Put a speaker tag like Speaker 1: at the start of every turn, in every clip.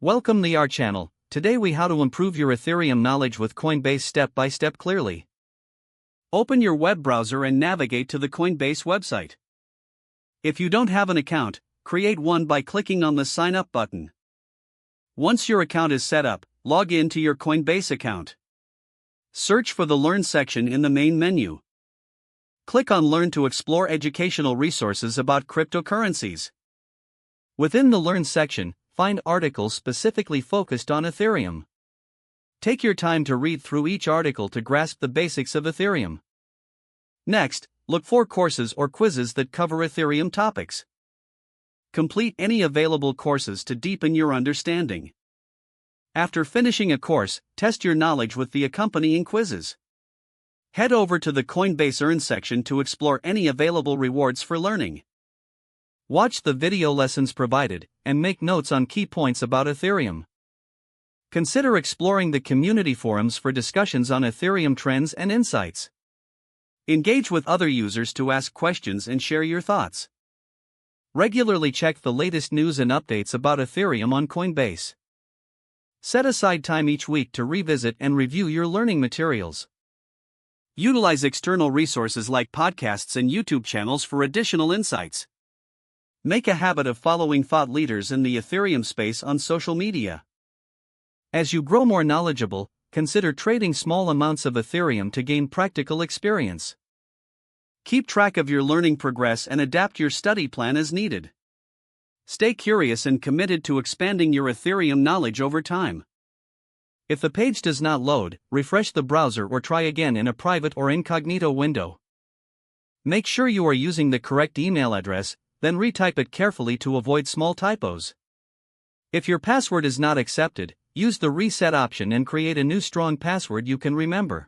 Speaker 1: Welcome to our channel. Today we how to improve your Ethereum knowledge with Coinbase step by step clearly. Open your web browser and navigate to the Coinbase website. If you don't have an account, create one by clicking on the sign up button. Once your account is set up, log in to your Coinbase account. Search for the Learn section in the main menu. Click on Learn to explore educational resources about cryptocurrencies. Within the Learn section, find articles specifically focused on Ethereum. Take your time to read through each article to grasp the basics of Ethereum. Next, look for courses or quizzes that cover Ethereum topics. Complete any available courses to deepen your understanding. After finishing a course, test your knowledge with the accompanying quizzes. Head over to the Coinbase Earn section to explore any available rewards for learning. Watch the video lessons provided, and make notes on key points about Ethereum. Consider exploring the community forums for discussions on Ethereum trends and insights. Engage with other users to ask questions and share your thoughts. Regularly check the latest news and updates about Ethereum on Coinbase. Set aside time each week to revisit and review your learning materials. Utilize external resources like podcasts and YouTube channels for additional insights. Make a habit of following thought leaders in the Ethereum space on social media. As you grow more knowledgeable, consider trading small amounts of Ethereum to gain practical experience. Keep track of your learning progress and adapt your study plan as needed. Stay curious and committed to expanding your Ethereum knowledge over time. If the page does not load, refresh the browser or try again in a private or incognito window. Make sure you are using the correct email address, then retype it carefully to avoid small typos. If your password is not accepted, use the reset option and create a new strong password you can remember.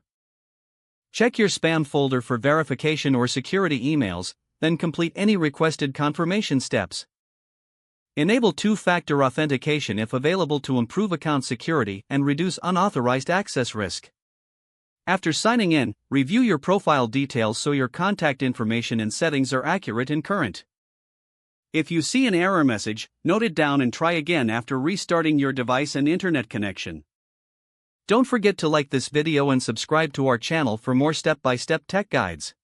Speaker 1: Check your spam folder for verification or security emails, then complete any requested confirmation steps. Enable two-factor authentication if available to improve account security and reduce unauthorized access risk. After signing in, review your profile details so your contact information and settings are accurate and current. If you see an error message, note it down and try again after restarting your device and internet connection. Don't forget to like this video and subscribe to our channel for more step-by-step tech guides.